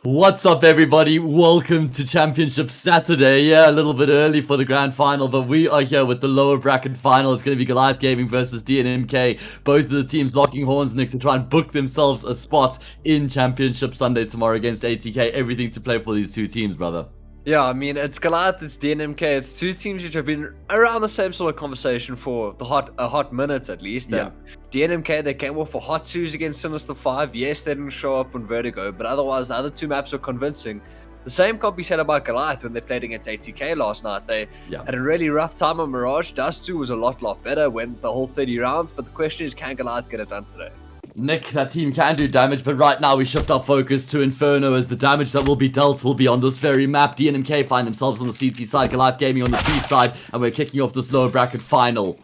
What's up, everybody? Welcome to Championship Saturday. Yeah, a little bit early for the grand final, but we are here with the lower bracket final. It's going to be Goliath Gaming versus DNMK. Both of the teams locking horns, Nick, to try and book themselves a spot in Championship Sunday tomorrow against ATK. Everything to play for these two teams, brother. Yeah, I mean, it's Goliath, it's DNMK. It's two teams which have been around the same sort of conversation for a hot minute at least. Yeah. And DNMK, they came off for hot twos against Sinister 5. Yes, they didn't show up on Vertigo, but otherwise the other two maps were convincing. The same can't be said about Goliath when they played against ATK last night. They had a really rough time on Mirage. Dust 2 was a lot better, went the whole 30 rounds, but the question is, can Goliath get it done today? Nick, that team can do damage, but right now we shift our focus to Inferno as the damage that will be dealt will be on this very map. DNMK find themselves on the CT side, Goliath Gaming on the T side, and we're kicking off this lower bracket final.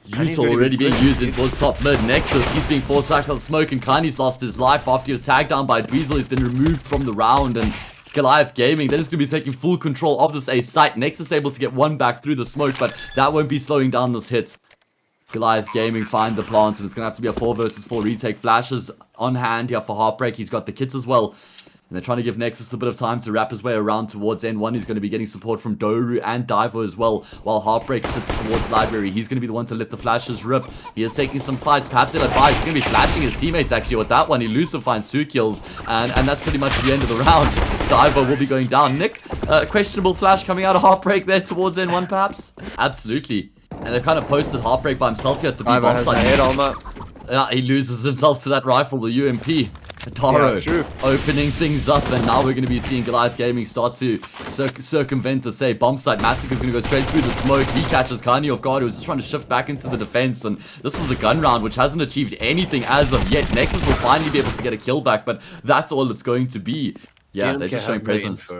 Use already being used in towards top mid. Nexus, he's being forced back on smoke, and Kani's lost his life after he was tagged down by Dweezil. He's been removed from the round, and Goliath Gaming, they're just going to be taking full control of this A site. Nexus able to get one back through the smoke, but that won't be slowing down this hit. Goliath Gaming find the plants, and it's going to have to be a 4 versus 4 retake. Flashes on hand here for Heartbreak. He's got the kits as well. And they're trying to give Nexus a bit of time to wrap his way around towards N1. He's going to be getting support from Doru and Divo as well, while Heartbreak sits towards Library. He's going to be the one to let the flashes rip. He is taking some fights. Perhaps he'll advise. He's going to be flashing his teammates actually with that one. Elusive finds 2 kills, and that's pretty much the end of the round. Divo will be going down. Nick, questionable flash coming out of Heartbreak there towards N1 perhaps? Absolutely. And they've kind of posted Heartbreak by himself here at the B-bomb side. Yeah, he loses himself to that rifle, the UMP. Taro opening things up, and now we're going to be seeing Goliath Gaming start to circumvent the bomb site. Massacre's going to go straight through the smoke. He catches Kani off guard, who was just trying to shift back into the defense, and this is a gun round which hasn't achieved anything as of yet. Nexus will finally be able to get a kill back, but that's all it's going to be. Yeah, they're just showing presence.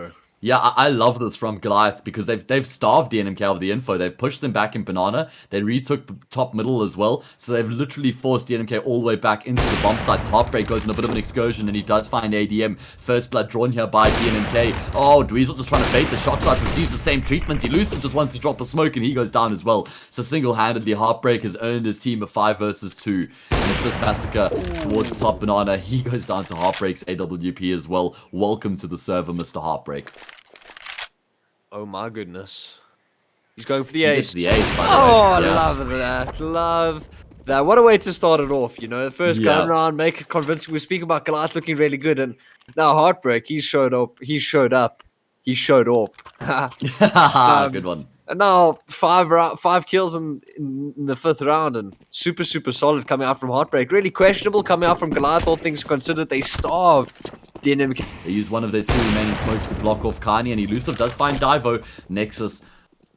Yeah, I love this from Goliath because they've starved DNMK of the info. They've pushed them back in Banana. They retook top middle as well. So they've literally forced DNMK all the way back into the bomb site. Heartbreak goes on a bit of an excursion, and he does find ADM. First blood drawn here by DNMK. Oh, Dweezil just trying to bait the shot site, receives the same treatment. Elusive just wants to drop a smoke, and he goes down as well. So single-handedly, Heartbreak has earned his team a 5 versus 2. And it's just Massacre towards top Banana. He goes down to Heartbreak's AWP as well. Welcome to the server, Mr. Heartbreak. Oh my goodness. He's going for the ace. The ace, by the way. I love that. Love that. What a way to start it off, you know. The first gun round, make it convincing. We're speaking about Goliath looking really good, and now Heartbreak, he showed up. He showed up. Good one. And now 5 kills in the 5th round, and super solid coming out from Heartbreak. Really questionable coming out from Goliath, all things considered. They starved DNMK. They use one of their 2 remaining smokes to block off Kani, and Elusive does find Divo. Nexus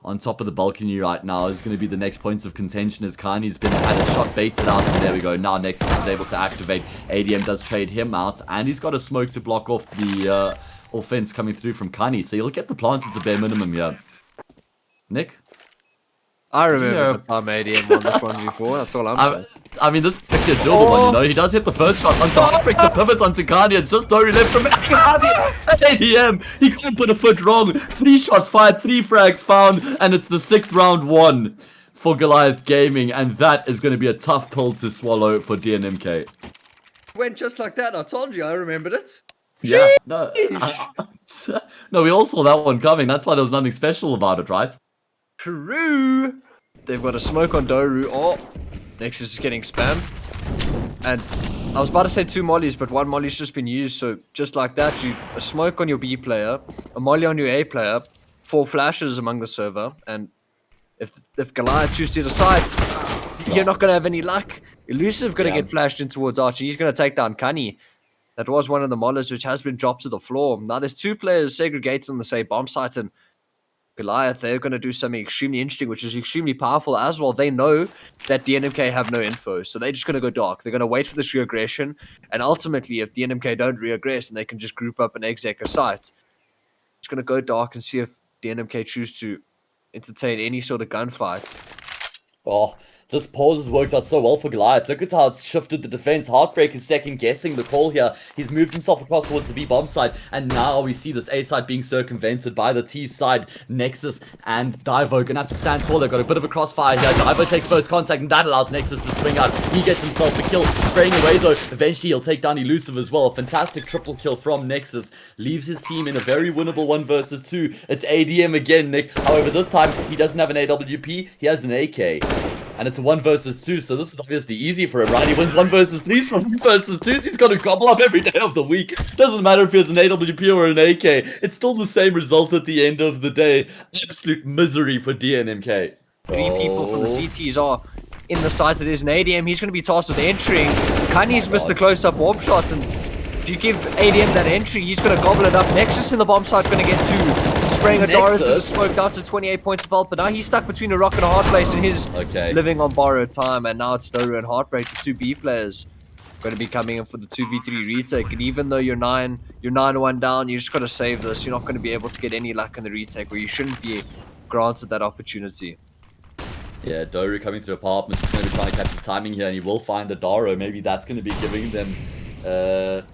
on top of the balcony right now is going to be the next points of contention, as Kani's had a shot baited out, and there we go. Now Nexus is able to activate. ADM does trade him out, and he's got a smoke to block off the offense coming through from Kani, so you'll get the plants at the bare minimum here. Nick? I remember the time ADM won this one before, that's all I'm saying. I mean, this is actually a doable one, you know. He does hit the first shot onto Heartbreak, the pivots onto Kani. It's just Dory left from That's ADM. He can't put a foot wrong. 3 shots fired, 3 frags found, and it's the 6th round won for Goliath Gaming, and that is going to be a tough pill to swallow for DNMK. Went just like that, I told you, I remembered it. Yeah, no, no, we all saw that one coming. That's why there was nothing special about it, right? True. They've got a smoke on Doru. Oh, Nexus is getting spammed. And I was about to say 2 mollies, but 1 molly's just been used. So just like that, a smoke on your B player, a molly on your A player, 4 flashes among the server. And if Goliath chooses to decide, you're not going to have any luck. Elusive going to get flashed in towards Archie. He's going to take down Kani. That was one of the mollies which has been dropped to the floor. Now there's 2 players segregated on the same bomb site, and Goliath, they're going to do something extremely interesting, which is extremely powerful as well. They know that DNMK have no info, so they're just going to go dark. They're going to wait for this reaggression, and ultimately, if DNMK don't reaggress, and they can just group up and exec a site, it's going to go dark and see if DNMK choose to entertain any sort of gunfight. Oh, This pause has worked out so well for Goliath. Look at how it's shifted the defense. Heartbreak is second guessing the call here. He's moved himself across towards the B bomb side, and now we see this A side being circumvented by the T side. Nexus and Divo gonna have to stand tall. They've got a bit of a crossfire here. Divo takes first contact, and that allows Nexus to swing out. He gets himself the kill, spraying away though. Eventually he'll take down Elusive as well. A fantastic triple kill from Nexus. Leaves his team in a very winnable 1 versus 2. It's ADM again, Nick. However, this time he doesn't have an AWP, he has an AK. And it's a 1 versus 2, so this is obviously easy for him, right? He wins 1 versus 3, so 1 versus 2s, he's got to gobble up every day of the week. Doesn't matter if he has an AWP or an AK, it's still the same result at the end of the day. Absolute misery for DNMK. 3 people from the CTs are in the sides. It is an ADM. He's going to be tasked with entering. Kani's missed the close-up warp shot, and if you give ADM that entry, he's going to gobble it up. Nexus in the bomb site going to get 2. Spraying a Doris to the smoke down to 28 points of health, but now he's stuck between a rock and a hard place in his living on borrowed time, and now it's Doru and Heartbreak, the 2 B players, going to be coming in for the 2v3 retake. And even though you're 9-1 down, you just got to save this. You're not going to be able to get any luck in the retake, or you shouldn't be granted that opportunity. Yeah, Doru coming through apartments is going to be trying to catch the timing here, and he will find a Daro. Maybe that's going to be giving them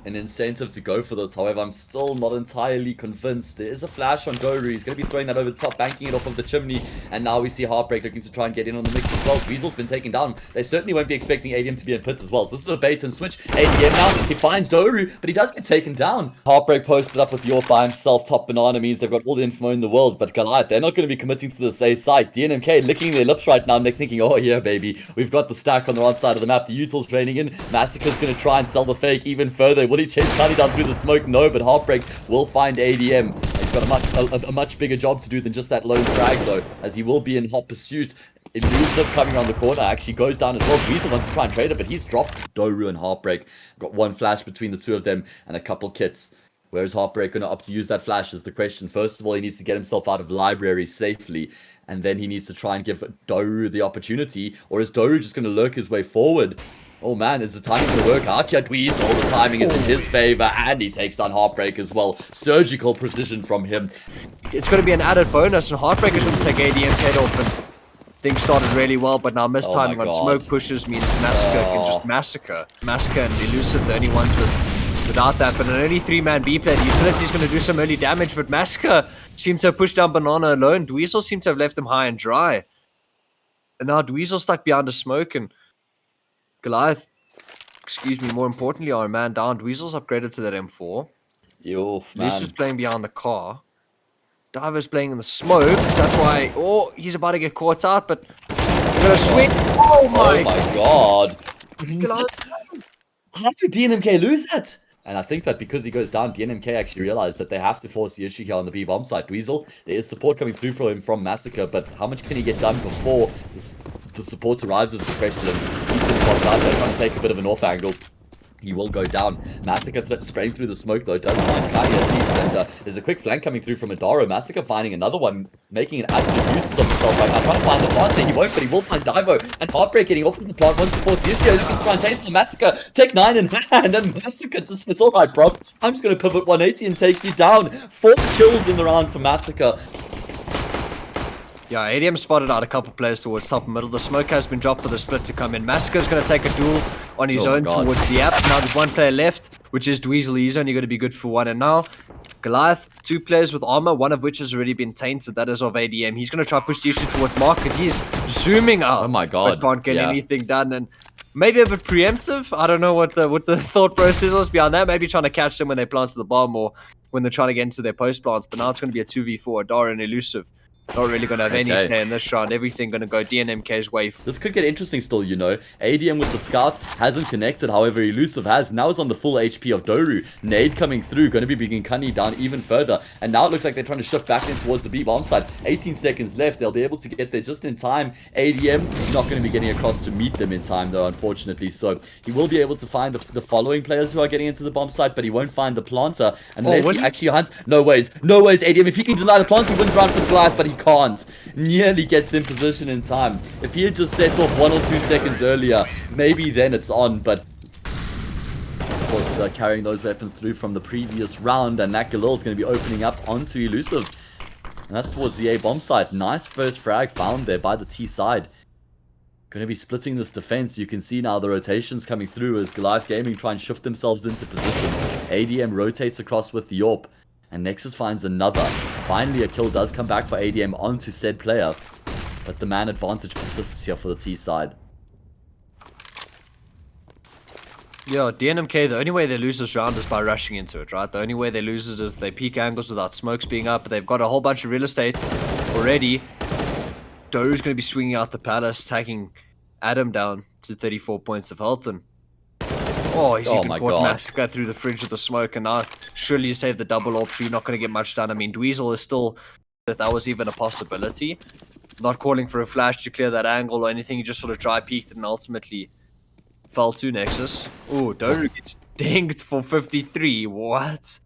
an incentive to go for this. However, I'm still not entirely convinced. There is a flash on Doru. He's going to be throwing that over the top, banking it off of the chimney. And now we see Heartbreak looking to try and get in on the mix as well. Weasel's been taken down. They certainly won't be expecting ADM to be in pits as well. So this is a bait and switch. ADM now, he finds Doru, but he does get taken down. Heartbreak posted up with York by himself. Top banana means they've got all the info in the world. But Goliath, they're not going to be committing to this A site. DNMK licking their lips right now, Nick, thinking, oh yeah, baby. We've got the stack on the right side of the map. The Util's training in. Massacre's going to try and sell the fake even further. Will he chase Kani down through the smoke? No, but Heartbreak will find ADM. He's got a much bigger job to do than just that lone frag, though, as he will be in hot pursuit. Elusive coming around the corner actually goes down as well. Weasel wants to try and trade it, but he's dropped. Doru and Heartbreak got 1 flash between the 2 of them and a couple kits. Where is Heartbreak going to opt to use that flash is the question. First of all, he needs to get himself out of library safely, and then he needs to try and give Doru the opportunity, or is Doru just going to lurk his way forward? Oh man, is the timing going to work out yet? Weasel, the timing is in his favor, and he takes down Heartbreak as well. Surgical precision from him. It's going to be an added bonus, and Heartbreak is going to take ADM's head off, and things started really well, but now mistiming on smoke pushes means Massacre can just massacre. Massacre and Elusive, the only ones without that, but an only 3-man B player. The Utility is going to do some early damage, but Massacre seemed to have pushed down Banana alone. Dweezil seemed to have left him high and dry. And now Dweezil stuck behind a smoke, and Goliath, excuse me, more importantly, are a man down. Dweezil's upgraded to that M4. Yo, man. Lucius playing behind the car. Diver's playing in the smoke. That's why, he's about to get caught out, but he's gonna swing. Oh my god. How did DNMK lose that? And I think that because he goes down, DNMK actually realized that they have to force the issue here on the B bomb site. Dweezil, there is support coming through for him from Massacre, but how much can he get done before the support arrives is the question. He's been spotted out there trying to take a bit of an off angle. He will go down. Massacre spraying through the smoke though, does find Kani at least, and there's a quick flank coming through from Adaro. Massacre finding another one, making an absolute use of himself right now, trying to find the plant there. He won't, but he will find Divo, and Heartbreak getting off of the plant once to force the issue. This is spontaneous for Massacre. Take 9 in hand, and Massacre just says, alright bro, I'm just going to pivot 180 and take you down. 4 kills in the round for Massacre. Yeah, ADM spotted out a couple players towards top and middle. The smoke has been dropped for the split to come in. Massacre's going to take a duel on his own towards the apps. Now there's 1 player left, which is Dweezil. He's only going to be good for 1. And now Goliath, 2 players with armor, 1 of which has already been tainted. That is of ADM. He's going to try to push the issue towards Market. He's zooming out. Oh my god. But can't get anything done. And maybe a bit preemptive. I don't know what the thought process was behind that. Maybe trying to catch them when they planted the bomb or when they're trying to get into their post plants. But now it's going to be a 2v4. Adara and Elusive. Not really going to have any say in this round. Everything going to go DNMK's way. This could get interesting still, you know. ADM with the scouts hasn't connected. However, Elusive has. Now is on the full HP of Doru. Nade coming through. Going to be bringing Kani down even further. And now it looks like they're trying to shift back in towards the B bomb side. 18 seconds left. They'll be able to get there just in time. ADM not going to be getting across to meet them in time, though, unfortunately. So he will be able to find the following players who are getting into the bomb site, but he won't find the planter unless he actually hunts. No ways. No ways, ADM. If he can deny the planter, he wins round for Goliath, but he can't. Nearly gets in position in time. If he had just set off 1 or 2 seconds earlier, maybe then it's on, but of course carrying those weapons through from the previous round, and that Galil is going to be opening up onto Elusive. And that's towards the A bomb site. Nice first frag found there by the T side. Going to be splitting this defense. You can see now the rotations coming through as Goliath Gaming try and shift themselves into position. ADM rotates across with the AWP, and Nexus finds another. Finally, a kill does come back for ADM onto said player, but the man advantage persists here for the T side. Yeah, DNMK, the only way they lose this round is by rushing into it, right? The only way they lose is if they peek angles without smokes being up. They've got a whole bunch of real estate already. Doru's going to be swinging out the palace, taking Adam down to 34 points of health. And he's even caught Massacre through the fridge of the smoke. And now, surely you save the double AWP, you're not going to get much done. I mean, Dweezil is still that was even a possibility. Not calling for a flash to clear that angle or anything. He just sort of dry peeked and ultimately fell to Nexus. Oh, Doru gets dinged for 53. What?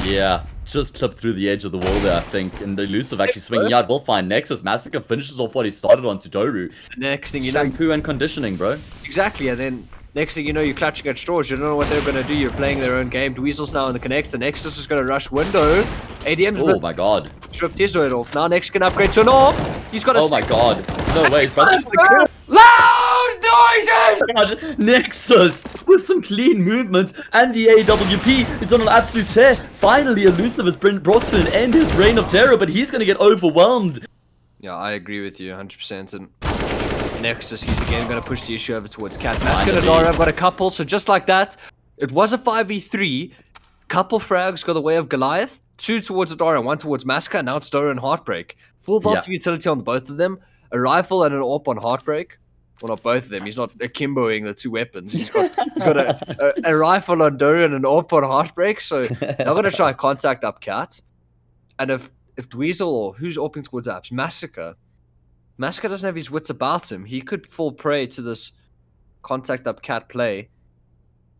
Yeah, just clipped through the edge of the wall there, I think. And the Elusive actually swinging out. We'll find Nexus. Massacre finishes off what he started on to Doru. Next thing you know... Shampoo and conditioning, bro. Exactly, and then next thing you know, you're clutching at straws. You don't know what they're going to do. You're playing their own game. Dweezil's now in the connector. Nexus is going to rush window. ADM's... Oh my god. Stripped his door off. Now Nexus can upgrade to an AWP. He's got a... Oh my god. No way, brother. Loud noises! Nexus with some clean movement, and the AWP is on an absolute tear. Finally, Elusive has been brought to an end his reign of terror, but he's going to get overwhelmed. Yeah, I agree with you 100%. And Nexus, he's again going to push the issue over towards Cat. Mask and Adara have got a couple, so just like that, it was a 5v3. Couple frags go the way of Goliath. 2 towards Adara, 1 towards Massacre. Now it's Dora and Heartbreak. Full vault of utility on both of them. A rifle and an AWP on Heartbreak. Well, not both of them. He's not akimboing the 2 weapons. He's got a rifle on Dora and an AWP on Heartbreak. So they're going to try contact up Cat. And if Dweezil or who's AWPing towards apps? Massacre doesn't have his wits about him. He could fall prey to this contact up Cat play.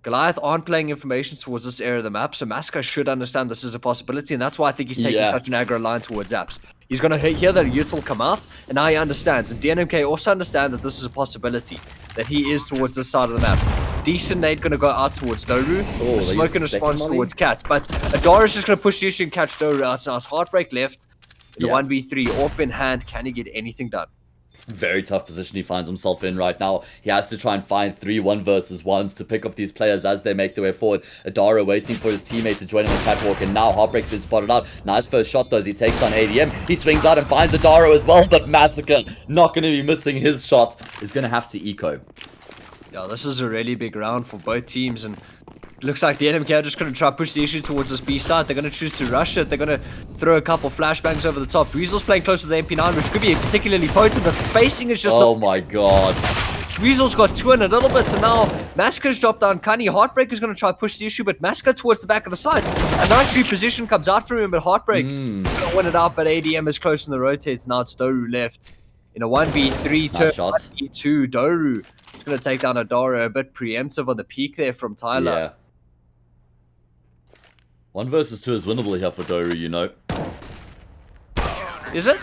Goliath aren't playing information towards this area of the map, so Massacre should understand this is a possibility, and that's why I think he's taking such an aggro line towards apps. He's going to hear that util come out, and now he understands. And DNMK also understand that this is a possibility, that he is towards this side of the map. Decent nade going to go out towards Doru. Smoke in response towards Cat, but Adara's just going to push the issue and catch Doru out. So now it's Heartbreak left, the 1v3, AWP in hand. Can he get anything done? Very tough position he finds himself in right now. He has to try and find 3 1v1s to pick up these players as they make their way forward. Adara waiting for his teammate to join him on catwalk, and now Heartbreak's been spotted out. Nice first shot though as he takes on ADM. He swings out and finds Adara as well, but Massacre not going to be missing his shot. Is going to have to eco. Yeah, this is a really big round for both teams, and looks like the DNMK are just going to try to push the issue towards this B side. They're going to choose to rush it. They're going to throw a couple flashbangs over the top. Dweezil's playing close to the MP9, which could be particularly potent, but the spacing is just Oh my god. Dweezil's got 2 in a little bit, so now Massacre's dropped down. Kanye Heartbreak is going to try to push the issue, but Massacre towards the back of the side. A nice reposition comes out from him, but Heartbreak going to win it out, but ADM is close in the rotates. Now it's Doru left. In a 1v3 turn, 1v2, Doru is going to take down Adara, a bit preemptive on the peak there from Tyler. Yeah. 1 versus 2 is winnable here for Doru, you know. Is it?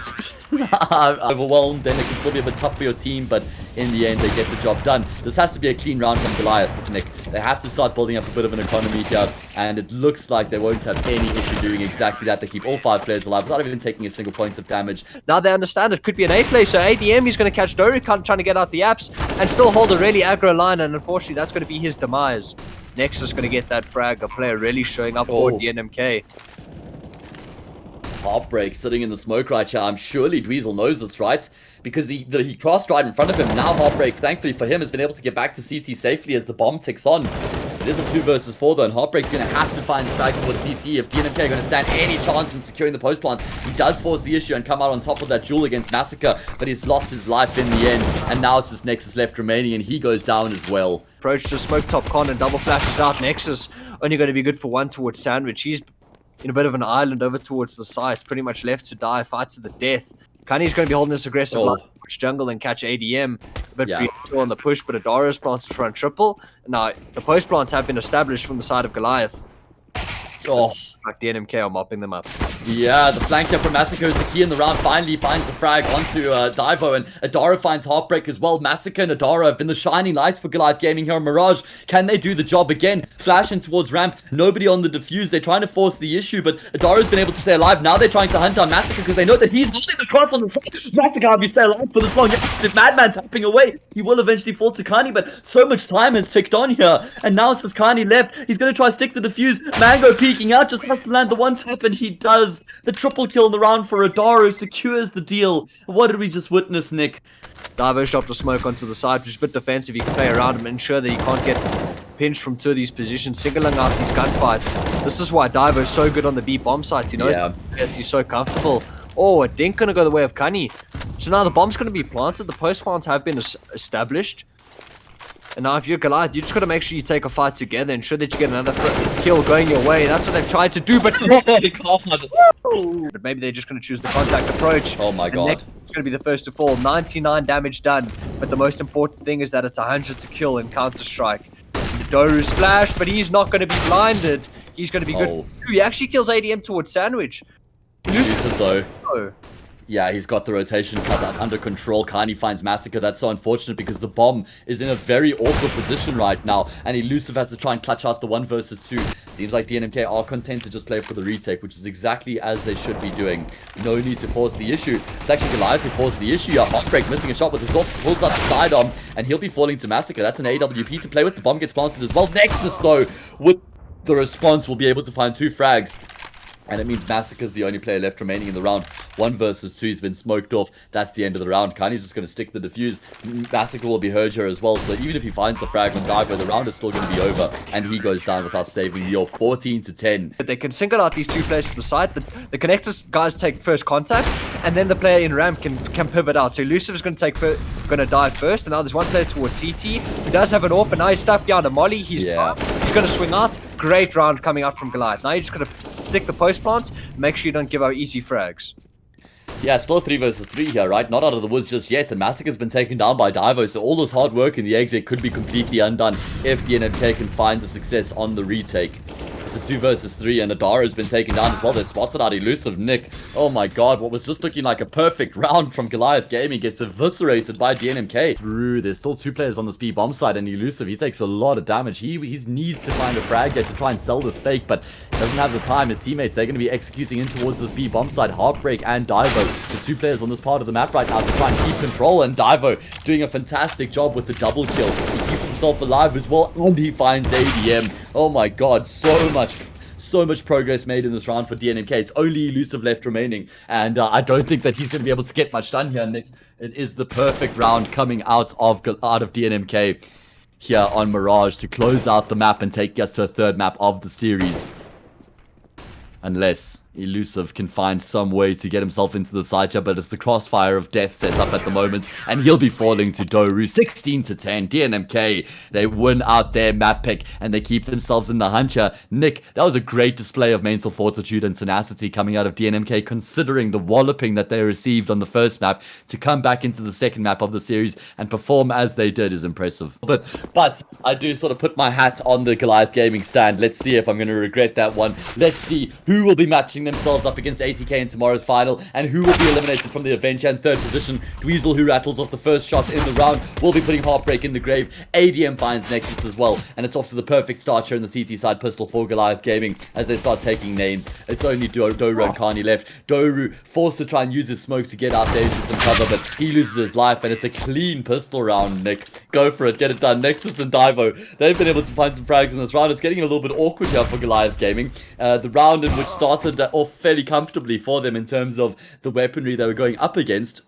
Overwhelmed, then it can still be a bit tough for your team, but in the end, they get the job done. This has to be a clean round from Goliath, Nick. They have to start building up a bit of an economy here, and it looks like they won't have any issue doing exactly that. They keep all 5 players alive without even taking a single point of damage. Now they understand it could be an A play, so ADM is going to catch Doru trying to get out the apps and still hold a really aggro line, and unfortunately, that's going to be his demise. Nexus is going to get that frag, a player really showing up for DNMK. Heartbreak sitting in the smoke right here. I'm surely Dweezil knows this, right? Because he crossed right in front of him. Now Heartbreak, thankfully for him, has been able to get back to CT safely as the bomb ticks on. It is a 2 versus 4 though, and Heartbreak's going to have to find his back towards CT if DNMK are going to stand any chance in securing the post plants. He does force the issue and come out on top of that duel against Massacre, but he's lost his life in the end, and now it's just Nexus left remaining, and he goes down as well. Approach to smoke top con and double flashes out. Nexus only going to be good for 1 towards Sandwich. He's in a bit of an island over towards the side, pretty much left to die, fight to the death. Kanye's going to be holding this aggressive line, push jungle and catch ADM. A bit premature on the push, but Adara's planted front triple. Now, the post plants have been established from the side of Goliath. Like DNMK are mopping them up. Yeah, the flank here from Massacre is the key in the round. Finally finds the frag onto Divo, and Adara finds Heartbreak as well. Massacre and Adara have been the shining lights for Goliath Gaming here on Mirage. Can they do the job again? Flash in towards ramp. Nobody on the defuse. They're trying to force the issue, but Adara's been able to stay alive. Now they're trying to hunt down Massacre because they know that he's holding the cross on the side. Massacre, if you stay alive for this long, if Madman tapping away, he will eventually fall to Kani, but so much time has ticked on here, and now it's just Kani left. He's going to try to stick the defuse. Mango peeking out, just has to land the one tap, and he does. The triple kill in the round for Adaro secures the deal. What did we just witness, Nick? Divo dropped a smoke onto the side, which is a bit defensive. He can play around him and ensure that he can't get pinched from two of these positions, singling out these gunfights. This is why Divo is so good on the B bomb sites. You know, he's so comfortable. Oh, a dink gonna go the way of Kani. So now the bomb's gonna be planted. The post plants have been established. And now if you're Goliath, you just gotta make sure you take a fight together, ensure that you get another kill going your way. That's what they've tried to do, but but maybe they're just gonna choose the contact approach. Oh my god. It's gonna be the first to fall. 99 damage done. But the most important thing is that it's 100 to kill in Counter-Strike. The Doru's flash, but he's not gonna be blinded. He's gonna be good. He actually kills ADM towards Sandwich. He loses though. Yeah, he's got the rotation cut under control. Kani finds Massacre. That's so unfortunate because the bomb is in a very awkward position right now, and Elusive has to try and clutch out the 1 versus 2. Seems like DNMK are content to just play for the retake, which is exactly as they should be doing. No need to force the issue. It's actually Goliath who forced the issue. Heartbreak missing a shot with the Zorp, pulls up the sidearm, and he'll be falling to Massacre. That's an AWP to play with. The bomb gets planted as well. Nexus, though, with the response, will be able to find 2 frags. And it means Massacre's the only player left remaining in the round. 1 versus 2, he's been smoked off. That's the end of the round. Kani's just going to stick the defuse. Massacre will be heard here as well. So even if he finds the frag on Divo, the round is still going to be over. And he goes down without saving the AWP. 14-10. They can single out these 2 players to the side. The connectors guys take first contact. And then the player in ramp can pivot out. So Elusive is going to dive first. And now there's one player towards CT who does have an AWP. And now he's stuck behind a molly. He's going to swing out. Great round coming out from Goliath. Now you're just going to stick the post plants. Make sure you don't give out easy frags. Yeah, it's still 3 versus 3 here, right? Not out of the woods just yet, and Massacre's been taken down by Divo, so all this hard work in the exit could be completely undone if DNMK can find the success on the retake. It's a 2 versus 3, and Adara has been taken down as well. They're spotted out Elusive. Nick, oh my god, what was just looking like a perfect round from Goliath Gaming gets eviscerated by DNMK. There's still 2 players on the speed bomb side, and Elusive, he takes a lot of damage. He needs to find a frag there to try and sell this fake, but doesn't have the time. His teammates, they're going to be executing in towards this B bomb side. Heartbreak and Divo, the 2 players on this part of the map right now to try and keep control, and Divo doing a fantastic job with the double kill. He keeps himself alive as well, and he finds ADM. Oh my god, so much progress made in this round for DNMK. It's only Elusive left remaining, and I don't think that he's going to be able to get much done here, Nick. It is the perfect round coming out of DNMK here on Mirage to close out the map and take us to a 3rd map of the series. Unless Elusive can find some way to get himself into the side here, but it's the crossfire of death set up at the moment, and he'll be falling to Doru. 16-10. DNMK, they win out their map pick, and they keep themselves in the hunt here. Nick, that was a great display of mental fortitude and tenacity coming out of DNMK, considering the walloping that they received on the first map. To come back into the 2nd map of the series and perform as they did is impressive. But I do sort of put my hat on the Goliath Gaming stand. Let's see if I'm going to regret that one. Let's see who will be matching themselves up against ATK in tomorrow's final, and who will be eliminated from the Avenger in 3rd position. Dweezil, who rattles off the first shot in the round, will be putting Heartbreak in the grave. ADM finds Nexus as well, and it's off to the perfect start here in the CT side pistol for Goliath Gaming as they start taking names. It's only Doru and Kani left. Doru forced to try and use his smoke to get out there into some cover, but he loses his life, and it's a clean pistol round, Nick. Go for it, get it done. Nexus and Divo, they've been able to find some frags in this round. It's getting a little bit awkward here for Goliath Gaming. The round in which started off fairly comfortably for them in terms of the weaponry they were going up against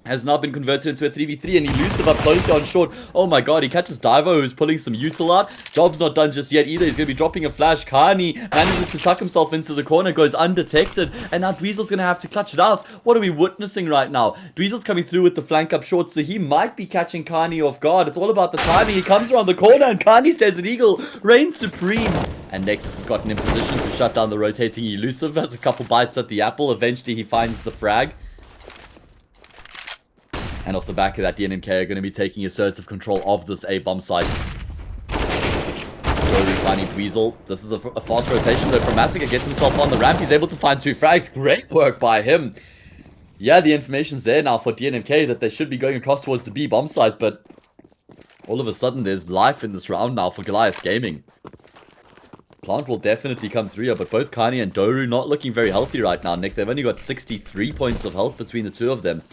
has now been converted into a 3v3, and Elusive up close here on short. Oh my god, he catches Divo, who's pulling some util out. Job's not done just yet either. He's going to be dropping a flash. Kani manages to tuck himself into the corner, goes undetected, and now Dweezil's going to have to clutch it out. What are we witnessing right now? Dweezil's coming through with the flank up short, so he might be catching Kani off guard. It's all about the timing. He comes around the corner, and Kani stays at Eagle, reigns supreme. And Nexus has gotten in position to shut down the rotating Elusive. Has a couple bites at the apple. Eventually, he finds the frag. And off the back of that, DNMK are going to be taking assertive control of this A-bomb site. Doru finding Kani Dweezil. This is a fast rotation though from Massacre. Gets himself on the ramp. He's able to find 2 frags. Great work by him. Yeah, the information's there now for DNMK that they should be going across towards the B bomb site, but all of a sudden there's life in this round now for Goliath Gaming. Plant will definitely come through here, but both Kani and Doru not looking very healthy right now, Nick. They've only got 63 points of health between the two of them.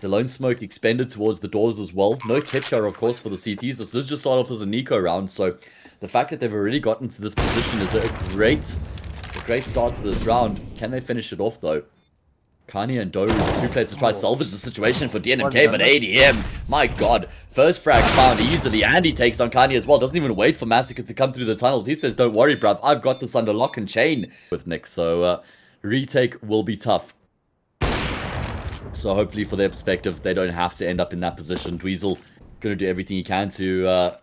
The lone smoke expended towards the doors as well. No catcher, of course, for the CTs. This does just start off as a Nico round, so the fact that they've already gotten to this position is a great start to this round. Can they finish it off, though? Kani and Doru, 2 players to try salvage the situation for DNMK, but ADM, my god. First frag found easily, and he takes on Kani as well. Doesn't even wait for Massacre to come through the tunnels. He says, don't worry, bruv, I've got this under lock and chain with Nick, so retake will be tough. So hopefully for their perspective, they don't have to end up in that position. Dweezil going to do everything he can to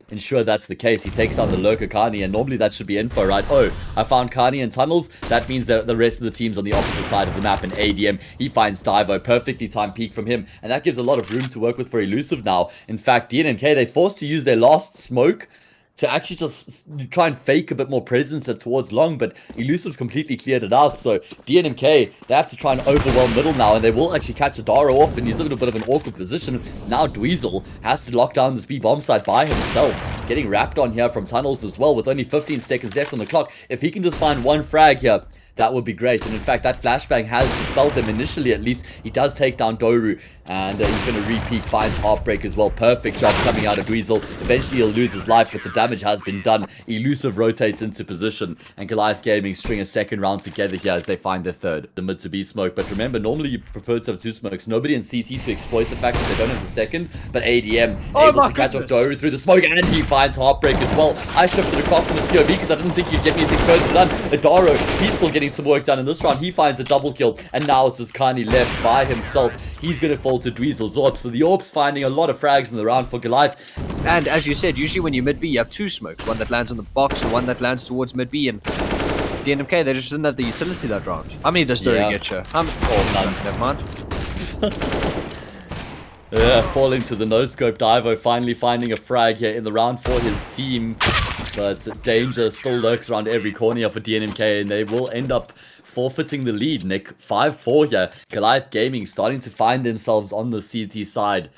ensure that's the case. He takes out the lurker Kani, and normally that should be info, right? Oh, I found Kani in tunnels. That means that the rest of the team's on the opposite side of the map, and ADM, he finds Divo. Perfectly timed peek from him, and that gives a lot of room to work with for Elusive now. In fact, DNMK, they're forced to use their last smoke to actually just try and fake a bit more presence towards long, but Elusive's completely cleared it out, so DNMK, they have to try and overwhelm middle now, and they will actually catch Adaro off, and he's in a bit of an awkward position. Now Dweezil has to lock down this B bomb site by himself, getting wrapped on here from tunnels as well, with only 15 seconds left on the clock. If he can just find 1 frag here, that would be great. And in fact, that flashbang has dispelled them initially, at least. He does take down Doru, and he's going to repeat, finds Heartbreak as well. Perfect job coming out of Dweezil. Eventually he'll lose his life, but the damage has been done. Elusive rotates into position, and Goliath Gaming string a second round together here as they find their third. The mid to B smoke, but remember, normally you prefer to have 2 smokes. Nobody in CT to exploit the fact that they don't have the second, but ADM able to catch off Doru through the smoke, and he finds Heartbreak as well. I shifted across from his POV because I didn't think you'd get anything further done. Adaro, he's still getting some work done in this round. He finds a double kill, and now it's just Kani left by himself. He's going to fall to Dweezil Zorb. So the Orb's finding a lot of frags in the round for Goliath. And as you said, usually when you mid B, you have 2 smokes. One that lands on the box and one that lands towards mid B. And DNMK, they just didn't have the utility that round. How many does Doru get you? None. Never mind. Yeah, falling to the no-scope. Divo finally finding a frag here in the round for his team. But danger still lurks around every corner for DNMK, and they will end up forfeiting the lead, Nick. 5-4 here. Goliath Gaming starting to find themselves on the CT side.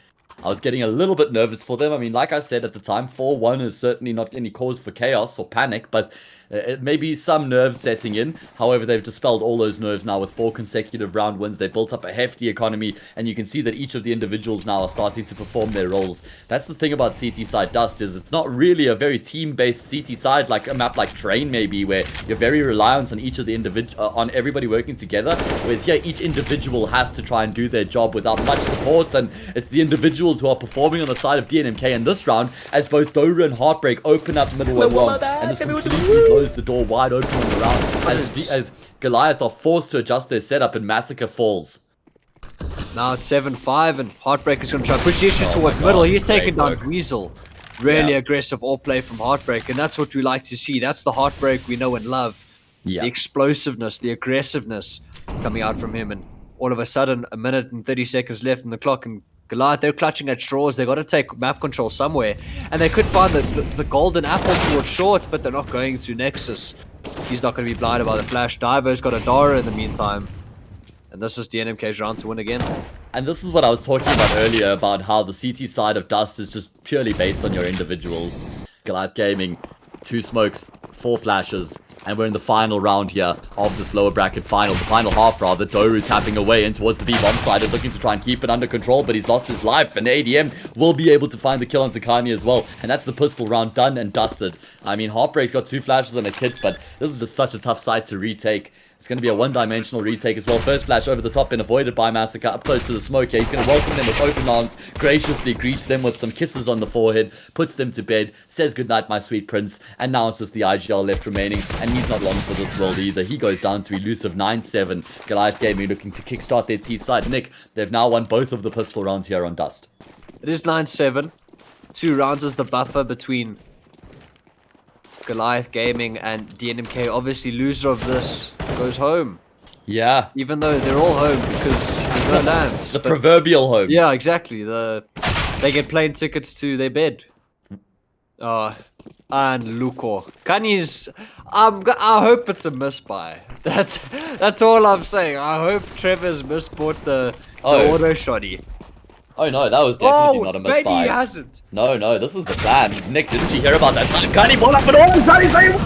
I was getting a little bit nervous for them. I mean, like I said at the time, 4-1 is certainly not any cause for chaos or panic, but it may be some nerves setting in. However, they've dispelled all those nerves now with 4 consecutive round wins. They built up a hefty economy, and you can see that each of the individuals now are starting to perform their roles. That's the thing about CT side Dust, is it's not really a very team-based CT side like a map like Train maybe, where you're very reliant on each of the on everybody working together. Whereas here, each individual has to try and do their job without much support, and it's the individuals who are performing on the side of DNMK in this round, as both Doru and Heartbreak open up middle and long, and this completely blows the door wide open on the round as Goliath are forced to adjust their setup and Massacre falls. Now it's 7-5, and Heartbreak is going to try to push the issue towards middle. He's taking down Dweezil. Really aggressive all play from Heartbreak, and that's what we like to see. That's the Heartbreak we know and love. The explosiveness, the aggressiveness coming out from him, and all of a sudden, 1 minute and 30 seconds left on the clock, and Goliath, they're clutching at straws. They got to take map control somewhere, and they could find the golden apple towards short, but they're not going to. Nexus, he's not going to be blinded by the flash. Diver's got a Dara in the meantime, and this is DNMK's round to win again. And this is what I was talking about earlier, about how the CT side of Dust is just purely based on your individuals. Goliath Gaming, 2 smokes, 4 flashes, and we're in the final round here of this lower bracket final, the final half rather. Doru tapping away in towards the B-bomb side, is looking to try and keep it under control, but he's lost his life, and ADM will be able to find the kill on Sakani as well. And that's the pistol round done and dusted. I mean, Heartbreak's got 2 flashes and a kit, but this is just such a tough side to retake. It's going to be a one-dimensional retake as well. First flash over the top, been avoided by Massacre, up close to the smoke here. He's going to welcome them with open arms, graciously greets them with some kisses on the forehead, puts them to bed, says goodnight, my sweet prince, and now it's just the EGL left remaining, and he's not long for this world either. He goes down to Elusive 9-7. Goliath Gaming looking to kickstart their T side. Nick, they've now won both of the pistol rounds here on Dust. It is 9-7. 2 rounds is the buffer between Goliath Gaming and DNMK. Obviously, loser of this goes home. Yeah. Even though they're all home because there's no lands. The proverbial home. Yeah, exactly. They get plane tickets to their bed. and Luko. Kani's. I hope it's a misbuy. That's all I'm saying. I hope Trevor's misbought the auto shoddy. Oh no, that was definitely not a misbuy. Maybe he hasn't. No, this is the plan. Nick, didn't you hear about that time? Kani bought up an all Sunny saying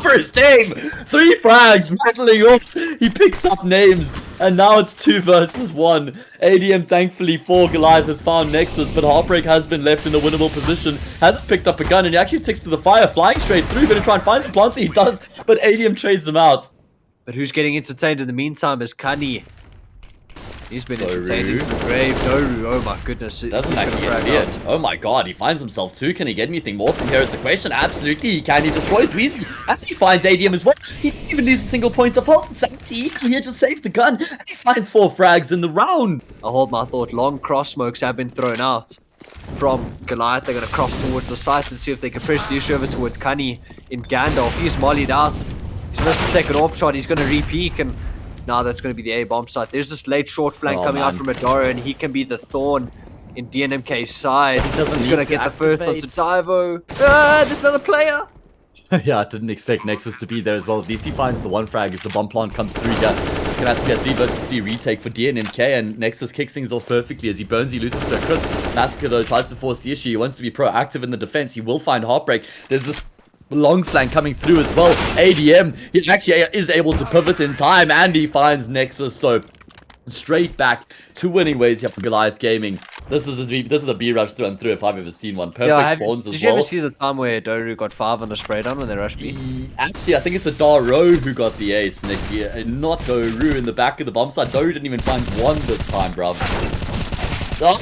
for his team. 3 frags rattling off. He picks up names, and now it's 2 versus 1. ADM thankfully for Goliath has found Nexus, but Heartbreak has been left in a winnable position. Hasn't picked up a gun, and he actually sticks to the fire, flying straight through. Gonna try and find the planter. He does, but ADM trades him out. But who's getting entertained in the meantime is Kani. He's been entertained into the grave. Doru, oh my goodness. Doesn't actually get weird. Oh my god, he finds himself too. Can he get anything more from here is the question. Absolutely, he can. He destroys Dweezy. And he finds ADM as well. He doesn't even lose a single point of health. He here just saved the gun. And he finds 4 frags in the round. I'll hold my thought. Long cross smokes have been thrown out from Goliath. They're going to cross towards the site and see if they can press the issue over towards Kani in Gandalf. He's mollied out. He's missed the second AWP shot. He's going to re-peek and now that's going to be the A-bomb site. There's this late short flank coming out from Adara, and he can be the thorn in DNMK's side. He's going to get the first onto Divo. There's another player. Yeah, I didn't expect Nexus to be there as well. At least he finds the 1 frag as the bomb plant comes through here. It's going to have to be a 3 versus 3 retake for DNMK, and Nexus kicks things off perfectly as he burns, he loses to a crisp. Massacre, though, tries to force the issue. He wants to be proactive in the defense. He will find Heartbreak. There's this long flank coming through as well. ADM, he actually is able to pivot in time, and he finds Nexus. So straight back to winning ways here for Goliath Gaming. This is a B rush through and through if I've ever seen one. Perfect spawns as well. Did you ever see the time where Doru got 5 on the spray down when they rushed B? Actually, I think it's a Daro who got the ace, Nick. Yeah, not Doru in the back of the bomb site. Doru didn't even find 1 this time, bruv. Oh.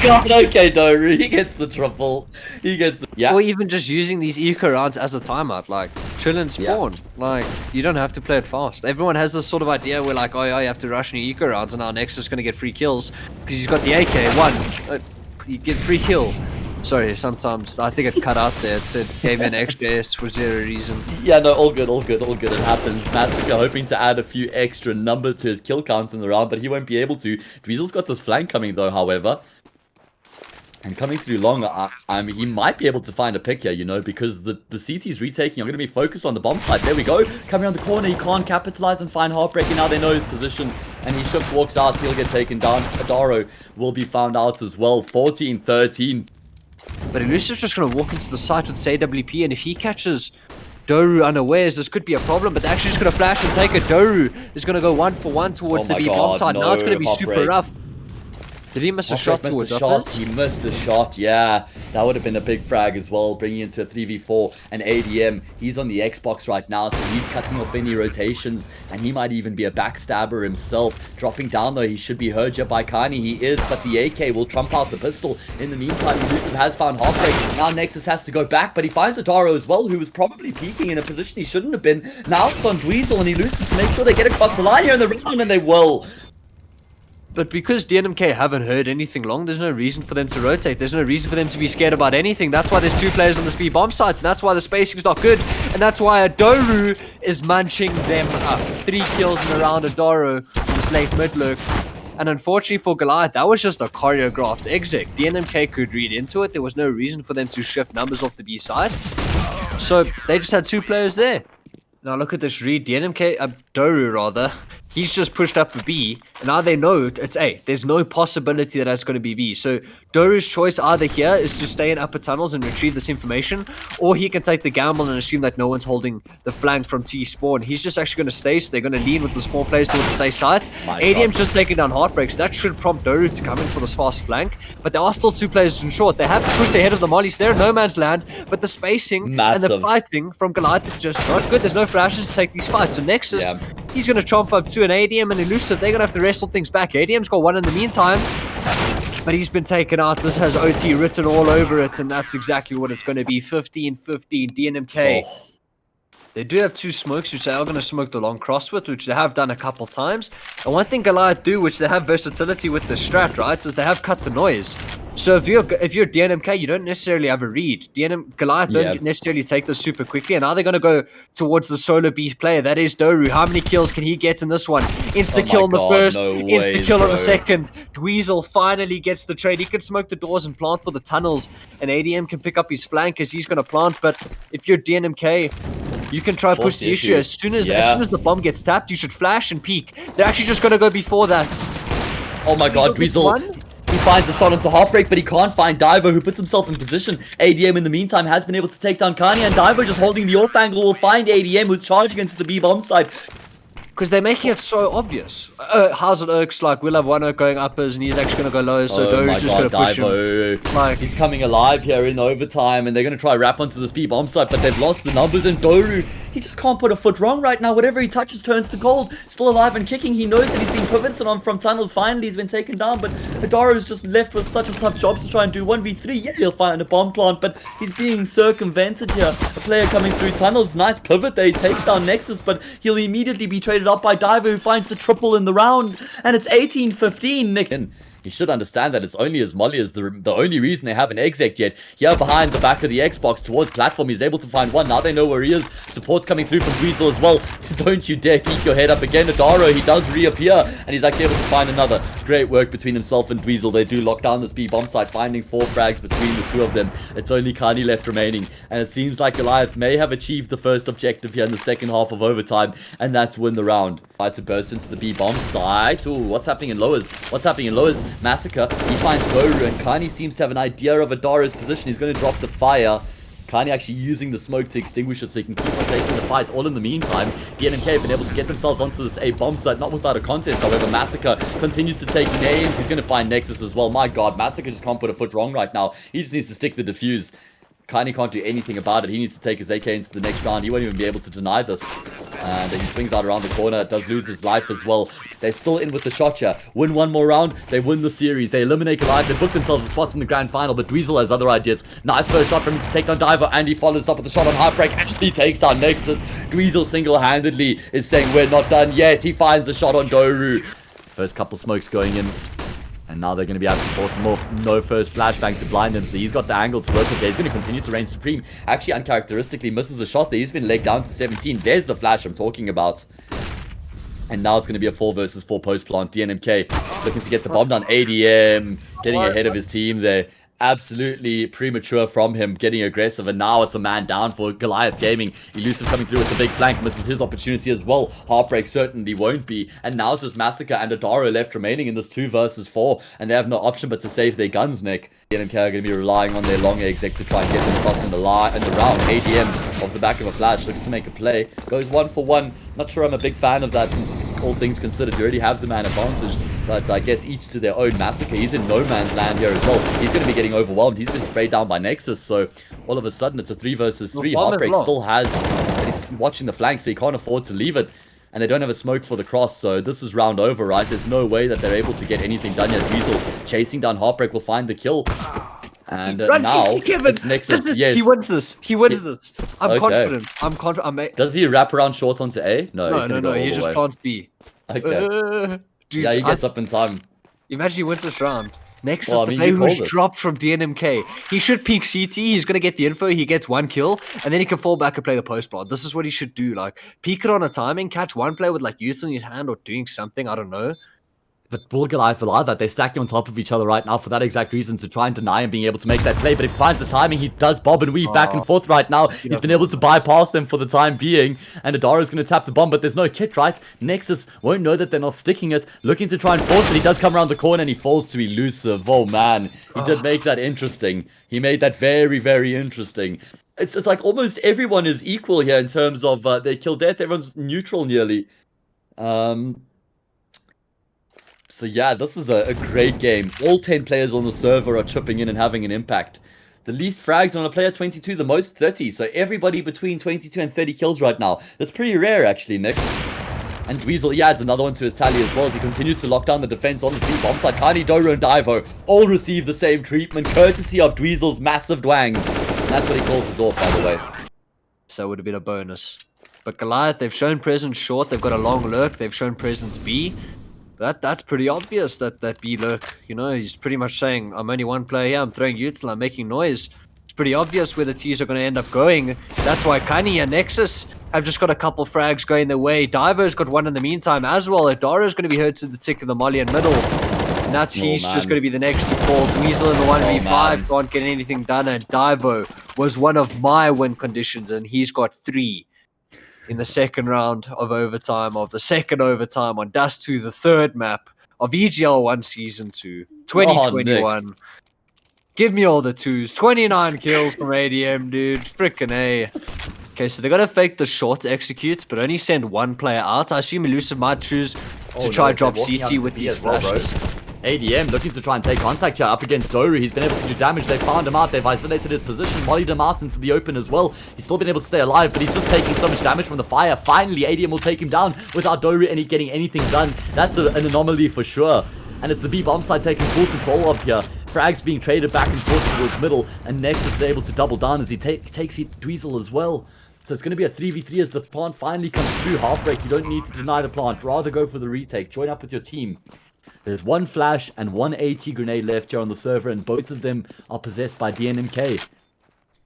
God, okay, Doru, he gets the triple. He gets Or even just using these eco rounds as a timeout, like chill and spawn. Like, you don't have to play it fast. Everyone has this sort of idea where like, oh yeah, you have to rush in your eco rounds and now Nexus is going to get free kills because he's got the AK. You get free kill. Sorry, sometimes I think it cut out there. It said gave me an extra S for 0 reason. Yeah, no, all good. It happens. Massacre hoping to add a few extra numbers to his kill count in the round, but he won't be able to. Dweezil's got this flank coming though, however. And coming through long, he might be able to find a pick here, you know, because the CT's retaking are going to be focused on the bomb site. There we go. Coming around the corner, he can't capitalize and find Heartbreak, and now they know his position. And he just walks out, he'll get taken down. Adaro will be found out as well. 14-13. But Elusiv's just going to walk into the site with his AWP, and if he catches Doru unawares, this could be a problem, but they're actually just going to flash and take it. Doru is going to go 1-for-1 towards the B bomb site. Now it's going to be super rough. Did he miss a shot towards uppers? He missed a shot, yeah. That would have been a big frag as well, bringing into a 3v4. And ADM, he's on the Xbox right now, so he's cutting off any rotations. And he might even be a backstabber himself. Dropping down, though, he should be heard here by Kani. He is, but the AK will trump out the pistol. In the meantime, Elusive has found Heartbreak. Now Nexus has to go back, but he finds Adaro as well, who was probably peeking in a position he shouldn't have been. Now it's on Dweezil and Elusive to make sure they get across the line here in the round, and they will. But because DNMK haven't heard anything long, there's no reason for them to rotate. There's no reason for them to be scared about anything. That's why there's 2 players on the speed bomb sites, and that's why the spacing's not good. And that's why Adoru is munching them up. 3 kills in a round of Adoro, this late mid lurk. And unfortunately for Goliath, that was just a choreographed exit. DNMK could read into it. There was no reason for them to shift numbers off the B sides. So they just had 2 players there. Now look at this read. DNMK, Doru rather, he's just pushed up a B, and now they know it's A. There's no possibility that it's going to be B. So Doru's choice either here is to stay in upper tunnels and retrieve this information, or he can take the gamble and assume that no one's holding the flank from T spawn. He's just actually going to stay, so they're going to lean with the small players towards the safe site. ADM's just taking down Heartbreak, so that should prompt Doru to come in for this fast flank. But there are still 2 players in short. They have to push ahead of the mollies. They're in no man's land, but the spacing and the fighting from Goliath is just not good. There's no flashes to take these fights. So Nexus, he's going to chomp up to an ADM and Elusive. They're going to have to wrestle things back. ADM's got 1 in the meantime, but he's been taken out. This has OT written all over it, and that's exactly what it's going to be. 15-15 DNMK. They do have 2 smokes, which they are going to smoke the long cross with, which they have done a couple times. And one thing Goliath do, which they have versatility with the strat, right, is they have cut the noise. So if you're DNMK, you don't necessarily have a read. Goliath don't Yeah. necessarily take this super quickly, and now they're going to go towards the solo beast player. That is Doru. How many kills can he get in this one? Insta kill on the first, insta kill on the second. Dweezil finally gets the trade. He can smoke the doors and plant for the tunnels, and ADM can pick up his flank as he's going to plant. But if you're DNMK, you can try push the issue. As soon as the bomb gets tapped, you should flash and peek. They're actually just going to go before that. Oh my god, Dweezil. He finds the shot onto Heartbreak, but he can't find Divo, who puts himself in position. ADM, in the meantime, has been able to take down Kani, and Divo, just holding the off angle, will find ADM, who's charging into the B-bomb side. Because they're making it so obvious. How's it Oaks? Like, we'll have one Oak going uppers, and he's actually going to go low, so Doru's just going to push him. Like, he's coming alive here in overtime, and they're going to try wrap onto this B-bomb site, but they've lost the numbers, and Doru, he just can't put a foot wrong right now. Whatever he touches turns to gold. Still alive and kicking. He knows that he's being pivoted on from tunnels. Finally, he's been taken down, but Adaro's just left with such a tough job to try and do 1v3. Yeah, he'll find a bomb plant, but he's being circumvented here. A player coming through tunnels. Nice pivot there. He takes down Nexus, but he'll immediately be traded up by Divo, who finds the triple in the round, and it's 18-15, Nick. And he should understand that it's only as Molly is the only reason they haven't exec yet. Here behind the back of the Xbox towards platform, he's able to find one. Now they know where he is. Support's coming through from Dweezil as well. Don't you dare peek your head up again. Adaro, he does reappear, and he's actually able to find another. Great work between himself and Dweezil. They do lock down this B-bomb site, finding 4 frags between the two of them. It's only Kani left remaining, and it seems like Goliath may have achieved the first objective here in the second half of overtime, and that's win the round. Try to burst into the B-bomb site. Ooh, what's happening in lowers? What's happening in lowers? Massacre. He finds Doru, and Kani seems to have an idea of Adaro's position. He's going to drop the fire. Kani actually using the smoke to extinguish it so he can keep on taking the fight. All in the meantime, DNMK have been able to get themselves onto this A bomb site, not without a contest. However, Massacre continues to take names. He's going to find Nexus as well. My god, Massacre just can't put a foot wrong right now. He just needs to stick the defuse. Kani can't do anything about it. He needs to take his AK into the next round. He won't even be able to deny this. And he swings out around the corner. Does lose his life as well. They're still in with the shot here. Win one more round. They win the series. They eliminate Goliath. They book themselves a spot in the grand final. But Dweezil has other ideas. Nice first shot from him to take down Divo. And he follows up with the shot on Heartbreak. And he takes down Nexus. Dweezil single-handedly is saying we're not done yet. He finds a shot on Doru. First couple smokes going in. And now they're going to be able to force him off. No first flashbang to blind him. So he's got the angle to work with there. He's going to continue to reign supreme. Actually, uncharacteristically misses a shot there. He's been legged down to 17. There's the flash I'm talking about. And now it's going to be a 4 versus 4 post plant. DNMK looking to get the bomb down. ADM getting ahead of his team there. Absolutely premature from him, getting aggressive, and now it's a man down for Goliath Gaming. Elusive coming through with the big flank, misses his opportunity as well. Heartbreak certainly won't be, and now it's just Massacre and Adaro left remaining in this 2 versus 4, and they have no option but to save their guns, Nick. DNMK are going to be relying on their long exec to try and get them across in the round. ADM off the back of a flash looks to make a play, goes 1 for 1. Not sure I'm a big fan of that. All things considered, you already have the man advantage, but I guess each to their own. Massacre, he's in no man's land here as well. He's going to be getting overwhelmed. He's been sprayed down by Nexus, so all of a sudden it's a 3 versus 3. Heartbreak still has, he's watching the flank, so he can't afford to leave it, and they don't have a smoke for the cross, so this is round over, right? There's no way that they're able to get anything done yet. Dweezil chasing down Heartbreak will find the kill. And now it's Nexus. Yes. He wins this. He wins this. I'm confident. I'm confident. Does he wrap around short onto A? No, he just plants B. Okay. Dude, yeah, he gets up in time. Imagine he wins this round. Nexus, the player who's dropped from DNMK. He should peek CT. He's going to get the info. He gets 1 kill, and then he can fall back and play the post block. This is what he should do. Like, peek it on a timing, catch one player with, like, youths in his hand or doing something. I don't know. But will Goliath allow that? They're stacking on top of each other right now for that exact reason, to try and deny him being able to make that play. But if he finds the timing, he does bob and weave back and forth right now. He's been able to bypass them for the time being. And Adara's going to tap the bomb, but there's no kit, right? Nexus won't know that they're not sticking it. Looking to try and force it. He does come around the corner and he falls to Elusive. Oh, man. He did make that interesting. He made that very, very interesting. It's like almost everyone is equal here in terms of their kill death. Everyone's neutral nearly. So yeah, this is a great game. All 10 players on the server are chipping in and having an impact. The least frags on a player 22, the most 30. So everybody between 22 and 30 kills right now. That's pretty rare actually, Nick. And Dweezil, he adds another one to his tally as well as he continues to lock down the defense on the speed bomb side. Kani, Doru, and Divo all receive the same treatment, courtesy of Dweezil's massive dwang. And that's what he calls his off, by the way. So it would have been a bonus. But Goliath, they've shown presence short. They've got a long lurk. They've shown presence B. That's pretty obvious that B-Lurk, you know, he's pretty much saying, I'm only one player here, I'm throwing you till I'm making noise. It's pretty obvious where the T's are going to end up going. That's why Kani and Nexus have just got a couple frags going their way. Diver's got one in the meantime as well. Adara's going to be hurt to the tick of the molly in middle. And that's he's just going to be the next to fall. Dweezil in the 1v5 can't get anything done. And Divo was one of my win conditions, and he's got 3 in the second round of overtime, of the second overtime on Dust 2, the third map of EGL 1 Season 2, 2021. Give me all the 2s. 29 kills from ADM, dude. Frickin' A. Okay, so they're going to fake the short execute, but only send 1 player out. I assume Elusive might choose to try drop CT with these flashes. ADM looking to try and take contact here up against Doru. He's been able to do damage. They found him out. They've isolated his position, mollied him out into the open as well. He's still been able to stay alive, but he's just taking so much damage from the fire. Finally, ADM will take him down without Doru and getting anything done. That's an anomaly for sure. And it's the B bomb side taking full control of here. Frags being traded back and forth towards middle, and Nexus is able to double down as he takes Dweezil as well. So it's going to be a 3v3 as the plant finally comes through. Heartbreak, you don't need to deny the plant. Rather go for the retake. Join up with your team. There's 1 flash and 1 AT grenade left here on the server, and both of them are possessed by DNMK.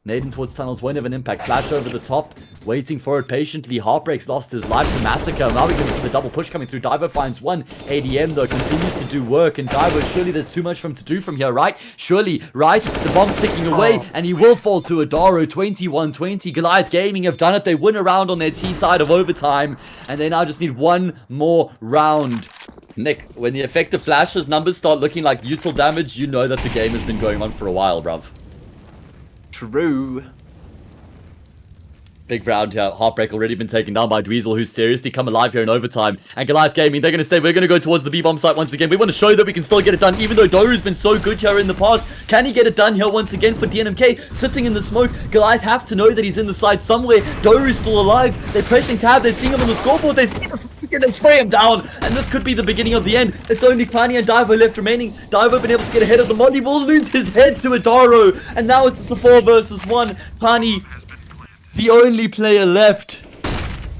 Naden towards tunnels won't have an impact. Flash over the top, waiting for it patiently. Heartbreak's lost his life to Massacre. Now we're going to see the double push coming through. Divo finds 1. ADM, though, continues to do work. And Divo, surely there's too much for him to do from here, right? Surely, right? The bomb's ticking away, and he will fall to Adaro. 21-20. Goliath Gaming have done it. They win a round on their T side of overtime, and they now just need 1 more round. Nick, when the effective flashes numbers start looking like util damage, you know that the game has been going on for a while, bruv. True. Big round here. Heartbreak already been taken down by Dweezil, who's seriously come alive here in overtime. And Goliath Gaming, they're going to say, we're going to go towards the B-bomb site once again. We want to show that we can still get it done, even though Doru's been so good here in the past. Can he get it done here once again for DNMK? Sitting in the smoke, Goliath have to know that he's in the side somewhere. Doru's still alive. They're pressing tab. They're seeing him on the scoreboard. They see this, they spray him down. And this could be the beginning of the end. It's only Kwani and Divo left remaining. Divo been able to get ahead of the Molly. Will lose his head to Adaro. And now it's just a 4 versus 1. Kwani, the only player left.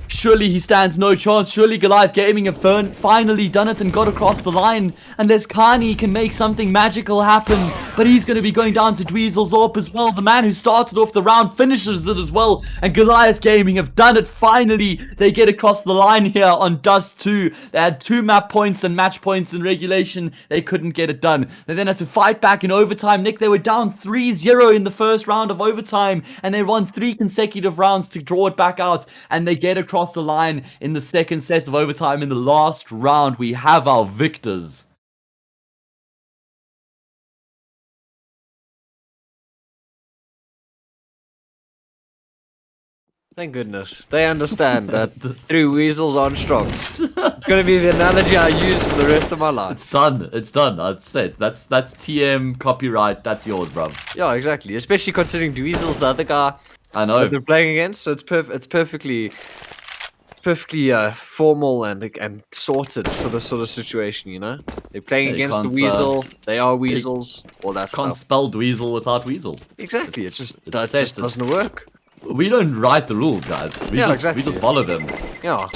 Surely he stands no chance. Surely Goliath Gaming have finally done it and got across the line. And there's Kani can make something magical happen. But he's going to be going down to Dweezil's AWP as well. The man who started off the round finishes it as well. And Goliath Gaming have done it finally. They get across the line here on Dust 2. They had 2 map points and match points in regulation. They couldn't get it done. They then had to fight back in overtime. Nick, they were down 3-0 in the first round of overtime. And they won 3 consecutive rounds to draw it back out. And they get across the line in the second set of overtime. In the last round, we have our victors. Thank goodness. They understand that 3 weasels aren't strong. It's going to be the analogy I use for the rest of my life. It's done. It's done. That's it. That's TM copyright. That's yours, bro. Yeah, exactly. Especially considering Dweezil's the other guy I know. that they're playing against. So it's perfectly formal and sorted for this sort of situation, you know? They're playing against the Weasel. They are Weasels. All that Can't stuff. Spell Dweezil without Weasel. Exactly. It just doesn't work. We don't write the rules, guys. We just follow them. Yeah.